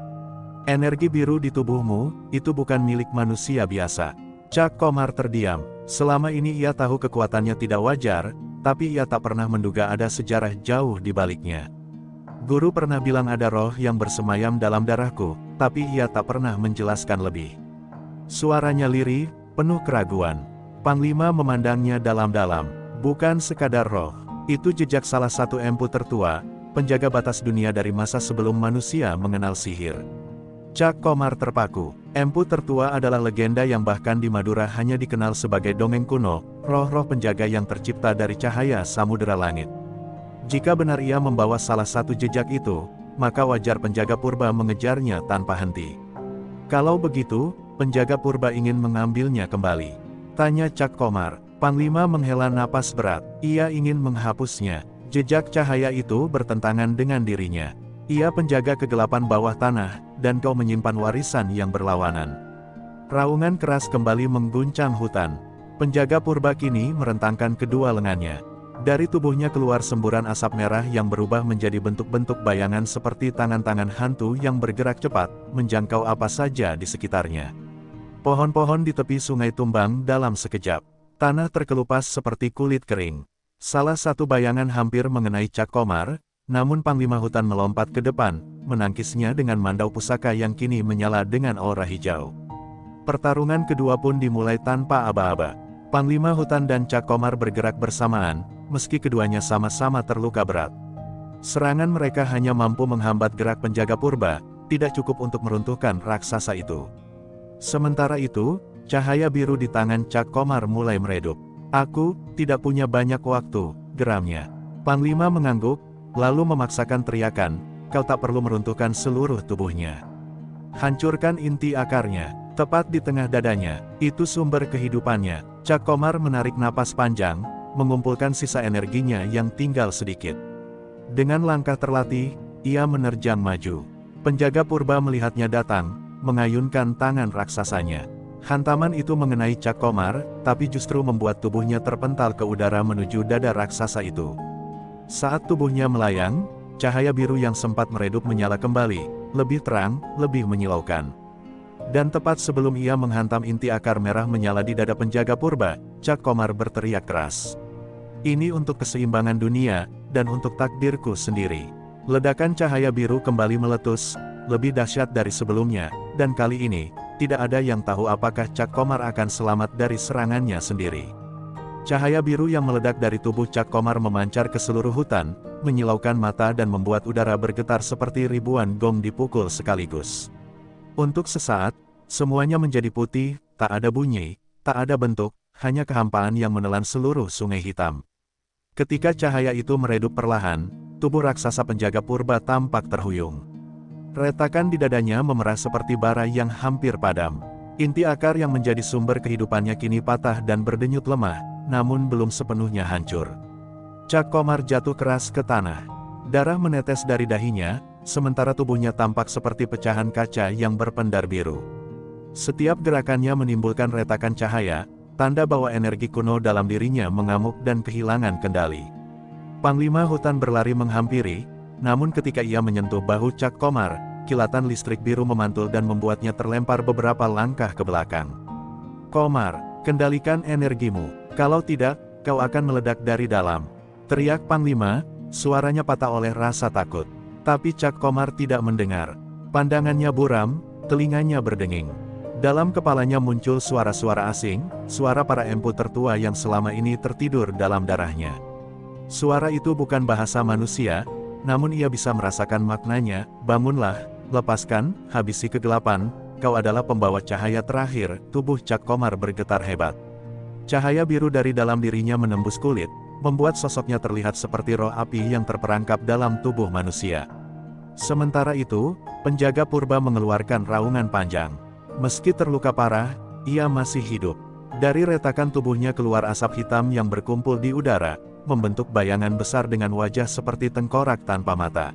Energi biru di tubuhmu, itu bukan milik manusia biasa." Cak Komar terdiam. Selama ini ia tahu kekuatannya tidak wajar, tapi ia tak pernah menduga ada sejarah jauh di baliknya. Guru pernah bilang ada roh yang bersemayam dalam darahku, tapi ia tak pernah menjelaskan lebih. Suaranya lirih, penuh keraguan. Panglima memandangnya dalam-dalam. "Bukan sekadar roh, itu jejak salah satu empu tertua, penjaga batas dunia dari masa sebelum manusia mengenal sihir." Cak Komar terpaku. Empu tertua adalah legenda yang bahkan di Madura hanya dikenal sebagai dongeng kuno, roh-roh penjaga yang tercipta dari cahaya samudera langit. Jika benar ia membawa salah satu jejak itu, maka wajar penjaga purba mengejarnya tanpa henti. "Kalau begitu, penjaga purba ingin mengambilnya kembali?" tanya Cak Komar. Panglima menghela napas berat. Ia ingin menghapusnya. Jejak cahaya itu bertentangan dengan dirinya. Ia penjaga kegelapan bawah tanah, dan kau menyimpan warisan yang berlawanan. Raungan keras kembali mengguncang hutan. Penjaga purba kini merentangkan kedua lengannya. Dari tubuhnya keluar semburan asap merah yang berubah menjadi bentuk-bentuk bayangan seperti tangan-tangan hantu yang bergerak cepat, menjangkau apa saja di sekitarnya. Pohon-pohon di tepi sungai tumbang dalam sekejap. Tanah terkelupas seperti kulit kering. Salah satu bayangan hampir mengenai Cak Komar, namun Panglima Hutan melompat ke depan, menangkisnya dengan mandau pusaka yang kini menyala dengan aura hijau. Pertarungan kedua pun dimulai tanpa aba-aba. Panglima Hutan dan Cak Komar bergerak bersamaan, meski keduanya sama-sama terluka berat. Serangan mereka hanya mampu menghambat gerak penjaga purba, tidak cukup untuk meruntuhkan raksasa itu. Sementara itu, cahaya biru di tangan Cak Komar mulai meredup. "Aku tidak punya banyak waktu," geramnya. Panglima mengangguk, lalu memaksakan teriakan, "Kau tak perlu meruntuhkan seluruh tubuhnya. Hancurkan inti akarnya, tepat di tengah dadanya, itu sumber kehidupannya." Cak Komar menarik napas panjang, mengumpulkan sisa energinya yang tinggal sedikit. Dengan langkah terlatih, ia menerjang maju. Penjaga purba melihatnya datang, mengayunkan tangan raksasanya. Hantaman itu mengenai Cak Komar, tapi justru membuat tubuhnya terpental ke udara menuju dada raksasa itu. Saat tubuhnya melayang, cahaya biru yang sempat meredup menyala kembali, lebih terang, lebih menyilaukan. Dan tepat sebelum ia menghantam inti akar merah menyala di dada penjaga purba, Cak Komar berteriak keras. Ini untuk keseimbangan dunia, dan untuk takdirku sendiri. Ledakan cahaya biru kembali meletus, lebih dahsyat dari sebelumnya, dan kali ini, tidak ada yang tahu apakah Cak Komar akan selamat dari serangannya sendiri. Cahaya biru yang meledak dari tubuh Cak Komar memancar ke seluruh hutan, menyilaukan mata dan membuat udara bergetar seperti ribuan gong dipukul sekaligus. Untuk sesaat, semuanya menjadi putih, tak ada bunyi, tak ada bentuk, hanya kehampaan yang menelan seluruh sungai hitam. Ketika cahaya itu meredup perlahan, tubuh raksasa penjaga purba tampak terhuyung. Retakan di dadanya memerah seperti bara yang hampir padam. Inti akar yang menjadi sumber kehidupannya kini patah dan berdenyut lemah, namun belum sepenuhnya hancur. Cak Komar jatuh keras ke tanah. Darah menetes dari dahinya, sementara tubuhnya tampak seperti pecahan kaca yang berpendar biru. Setiap gerakannya menimbulkan retakan cahaya, tanda bahwa energi kuno dalam dirinya mengamuk dan kehilangan kendali. Panglima hutan berlari menghampiri, namun ketika ia menyentuh bahu Cak Komar, kilatan listrik biru memantul dan membuatnya terlempar beberapa langkah ke belakang. Komar, kendalikan energimu, kalau tidak, kau akan meledak dari dalam. Teriak Panglima, suaranya patah oleh rasa takut. Tapi Cak Komar tidak mendengar. Pandangannya buram, telinganya berdenging. Dalam kepalanya muncul suara-suara asing, suara para empu tertua yang selama ini tertidur dalam darahnya. Suara itu bukan bahasa manusia, namun ia bisa merasakan maknanya. Bangunlah, lepaskan, habisi kegelapan, kau adalah pembawa cahaya terakhir. Tubuh Cak Komar bergetar hebat. Cahaya biru dari dalam dirinya menembus kulit, membuat sosoknya terlihat seperti roh api yang terperangkap dalam tubuh manusia. Sementara itu, penjaga purba mengeluarkan raungan panjang. Meski terluka parah, ia masih hidup. Dari retakan tubuhnya keluar asap hitam yang berkumpul di udara, membentuk bayangan besar dengan wajah seperti tengkorak tanpa mata.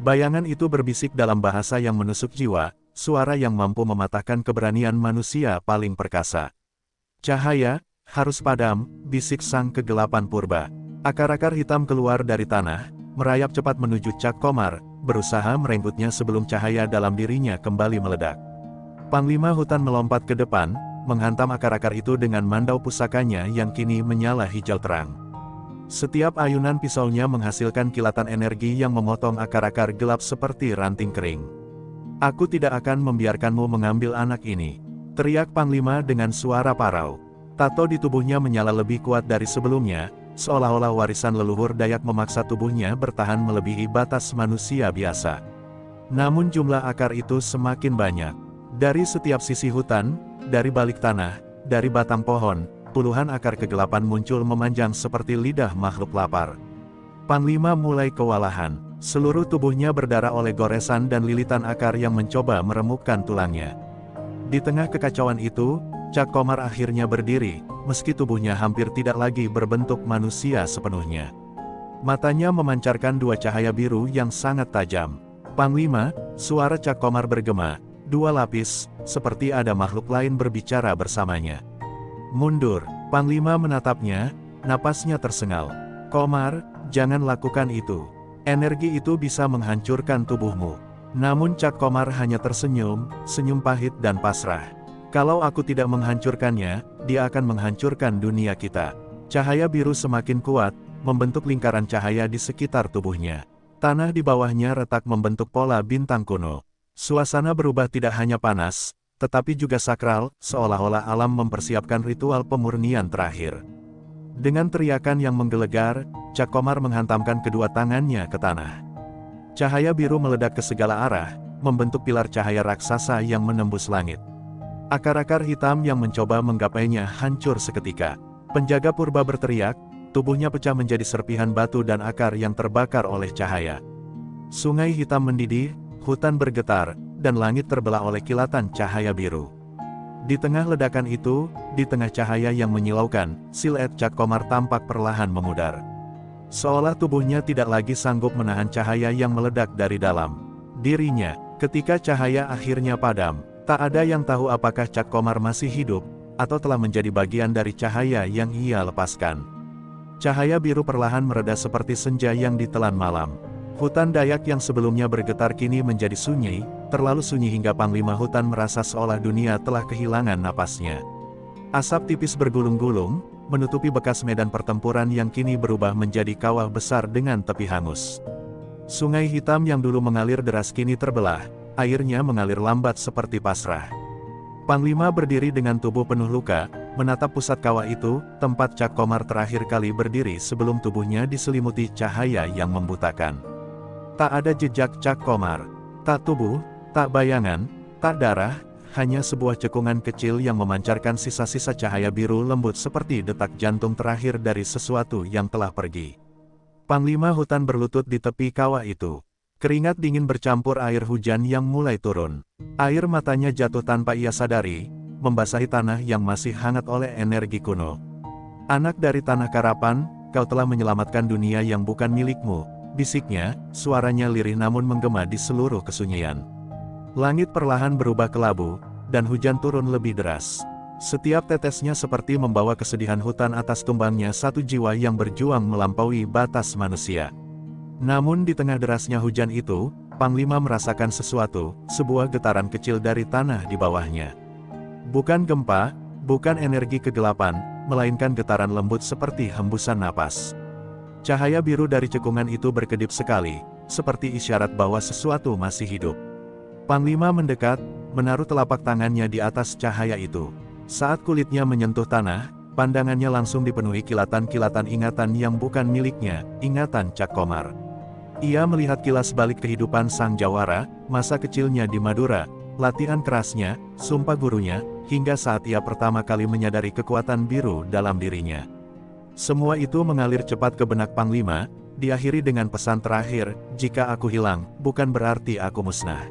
Bayangan itu berbisik dalam bahasa yang menusuk jiwa, suara yang mampu mematahkan keberanian manusia paling perkasa. Cahaya, harus padam, bisik sang kegelapan purba. Akar-akar hitam keluar dari tanah, merayap cepat menuju Cak Komar, berusaha merenggutnya sebelum cahaya dalam dirinya kembali meledak. Panglima hutan melompat ke depan, menghantam akar-akar itu dengan mandau pusakanya yang kini menyala hijau terang. Setiap ayunan pisaunya menghasilkan kilatan energi yang memotong akar-akar gelap seperti ranting kering. Aku tidak akan membiarkanmu mengambil anak ini, teriak Panglima dengan suara parau. Tato di tubuhnya menyala lebih kuat dari sebelumnya, seolah-olah warisan leluhur Dayak memaksa tubuhnya bertahan melebihi batas manusia biasa. Namun jumlah akar itu semakin banyak. Dari setiap sisi hutan, dari balik tanah, dari batang pohon, puluhan akar kegelapan muncul memanjang seperti lidah makhluk lapar. Panglima mulai kewalahan. Seluruh tubuhnya berdarah oleh goresan dan lilitan akar yang mencoba meremukkan tulangnya. Di tengah kekacauan itu, Cak Komar akhirnya berdiri, meski tubuhnya hampir tidak lagi berbentuk manusia sepenuhnya. Matanya memancarkan dua cahaya biru yang sangat tajam. Panglima, suara Cak Komar bergema, dua lapis, seperti ada makhluk lain berbicara bersamanya. Mundur, Panglima menatapnya, napasnya tersengal. Komar, jangan lakukan itu. Energi itu bisa menghancurkan tubuhmu. Namun Cak Komar hanya tersenyum, senyum pahit dan pasrah. Kalau aku tidak menghancurkannya, dia akan menghancurkan dunia kita. Cahaya biru semakin kuat, membentuk lingkaran cahaya di sekitar tubuhnya. Tanah di bawahnya retak membentuk pola bintang kuno. Suasana berubah tidak hanya panas, tetapi juga sakral, seolah-olah alam mempersiapkan ritual pemurnian terakhir. Dengan teriakan yang menggelegar, Cak Komar menghantamkan kedua tangannya ke tanah. Cahaya biru meledak ke segala arah, membentuk pilar cahaya raksasa yang menembus langit. Akar-akar hitam yang mencoba menggapainya hancur seketika. Penjaga purba berteriak, tubuhnya pecah menjadi serpihan batu dan akar yang terbakar oleh cahaya. Sungai hitam mendidih, hutan bergetar, dan langit terbelah oleh kilatan cahaya biru. Di tengah ledakan itu, di tengah cahaya yang menyilaukan, siluet Cak Komar tampak perlahan memudar. Seolah tubuhnya tidak lagi sanggup menahan cahaya yang meledak dari dalam dirinya. Ketika cahaya akhirnya padam, tak ada yang tahu apakah Cak Komar masih hidup, atau telah menjadi bagian dari cahaya yang ia lepaskan. Cahaya biru perlahan mereda seperti senja yang ditelan malam. Hutan Dayak yang sebelumnya bergetar kini menjadi sunyi, terlalu sunyi hingga Panglima Hutan merasa seolah dunia telah kehilangan napasnya. Asap tipis bergulung-gulung, menutupi bekas medan pertempuran yang kini berubah menjadi kawah besar dengan tepi hangus. Sungai hitam yang dulu mengalir deras kini terbelah, airnya mengalir lambat seperti pasrah. Panglima berdiri dengan tubuh penuh luka, menatap pusat kawah itu, tempat Cak Komar terakhir kali berdiri sebelum tubuhnya diselimuti cahaya yang membutakan. Tak ada jejak Cak Komar, tak tubuh, tak bayangan, tak darah, hanya sebuah cekungan kecil yang memancarkan sisa-sisa cahaya biru lembut seperti detak jantung terakhir dari sesuatu yang telah pergi. Panglima Hutan berlutut di tepi kawah itu. Keringat dingin bercampur air hujan yang mulai turun. Air matanya jatuh tanpa ia sadari, membasahi tanah yang masih hangat oleh energi kuno. Anak dari tanah Karapan, kau telah menyelamatkan dunia yang bukan milikmu, bisiknya, suaranya lirih namun menggema di seluruh kesunyian. Langit perlahan berubah kelabu, dan hujan turun lebih deras. Setiap tetesnya seperti membawa kesedihan hutan atas tumbangnya satu jiwa yang berjuang melampaui batas manusia. Namun di tengah derasnya hujan itu, Panglima merasakan sesuatu, sebuah getaran kecil dari tanah di bawahnya. Bukan gempa, bukan energi kegelapan, melainkan getaran lembut seperti hembusan napas. Cahaya biru dari cekungan itu berkedip sekali, seperti isyarat bahwa sesuatu masih hidup. Panglima mendekat, menaruh telapak tangannya di atas cahaya itu. Saat kulitnya menyentuh tanah, pandangannya langsung dipenuhi kilatan-kilatan ingatan yang bukan miliknya, ingatan Cak Komar. Ia melihat kilas balik kehidupan sang jawara, masa kecilnya di Madura, latihan kerasnya, sumpah gurunya, hingga saat ia pertama kali menyadari kekuatan biru dalam dirinya. Semua itu mengalir cepat ke benak Panglima, diakhiri dengan pesan terakhir, jika aku hilang, bukan berarti aku musnah.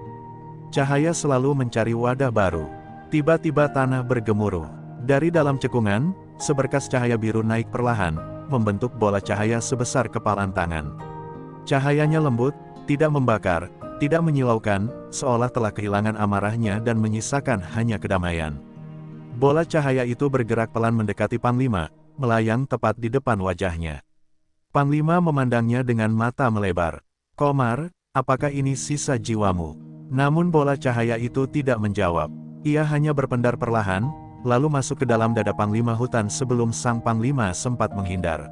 Cahaya selalu mencari wadah baru. Tiba-tiba tanah bergemuruh. Dari dalam cekungan, seberkas cahaya biru naik perlahan, membentuk bola cahaya sebesar kepalan tangan. Cahayanya lembut, tidak membakar, tidak menyilaukan, seolah telah kehilangan amarahnya dan menyisakan hanya kedamaian. Bola cahaya itu bergerak pelan mendekati Panglima, melayang tepat di depan wajahnya. Panglima memandangnya dengan mata melebar. Komar, apakah ini sisa jiwamu? Namun bola cahaya itu tidak menjawab. Ia hanya berpendar perlahan, lalu masuk ke dalam dada Panglima Hutan sebelum sang Panglima sempat menghindar.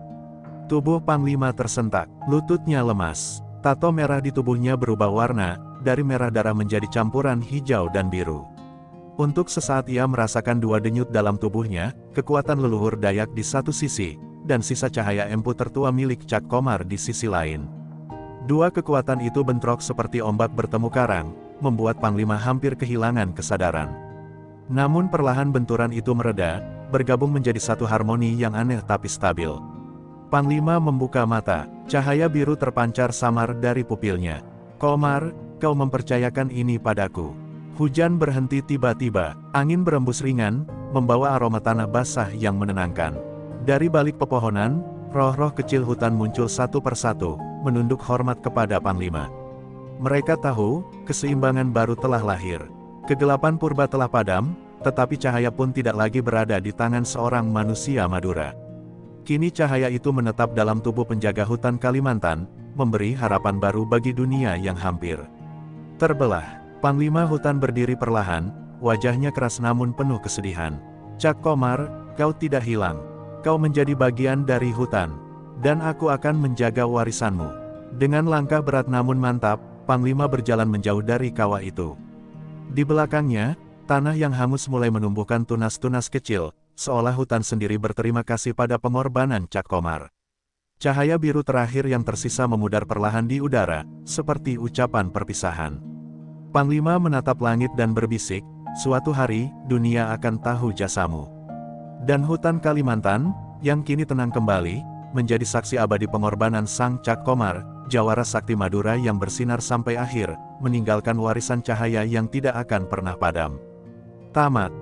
Tubuh Panglima tersentak, lututnya lemas. Tato merah di tubuhnya berubah warna, dari merah darah menjadi campuran hijau dan biru. Untuk sesaat ia merasakan dua denyut dalam tubuhnya, kekuatan leluhur Dayak di satu sisi, dan sisa cahaya empu tertua milik Cak Komar di sisi lain. Dua kekuatan itu bentrok seperti ombak bertemu karang, membuat Panglima hampir kehilangan kesadaran. Namun perlahan benturan itu mereda, bergabung menjadi satu harmoni yang aneh tapi stabil. Panglima membuka mata, cahaya biru terpancar samar dari pupilnya. Komar, kau mempercayakan ini padaku. Hujan berhenti tiba-tiba, angin berembus ringan, membawa aroma tanah basah yang menenangkan. Dari balik pepohonan, roh-roh kecil hutan muncul satu persatu, menunduk hormat kepada Panglima. Mereka tahu, keseimbangan baru telah lahir. Kegelapan purba telah padam, tetapi cahaya pun tidak lagi berada di tangan seorang manusia Madura. Kini cahaya itu menetap dalam tubuh penjaga hutan Kalimantan, memberi harapan baru bagi dunia yang hampir terbelah. Panglima Hutan berdiri perlahan, wajahnya keras namun penuh kesedihan. Cak Komar, kau tidak hilang. Kau menjadi bagian dari hutan. Dan aku akan menjaga warisanmu. Dengan langkah berat namun mantap, Panglima berjalan menjauh dari kawah itu. Di belakangnya, tanah yang hangus mulai menumbuhkan tunas-tunas kecil, seolah hutan sendiri berterima kasih pada pengorbanan Cak Komar. Cahaya biru terakhir yang tersisa memudar perlahan di udara, seperti ucapan perpisahan. Panglima menatap langit dan berbisik, suatu hari, dunia akan tahu jasamu. Dan hutan Kalimantan, yang kini tenang kembali, menjadi saksi abadi pengorbanan sang Cak Komar, jawara sakti Madura yang bersinar sampai akhir, meninggalkan warisan cahaya yang tidak akan pernah padam. Tamat.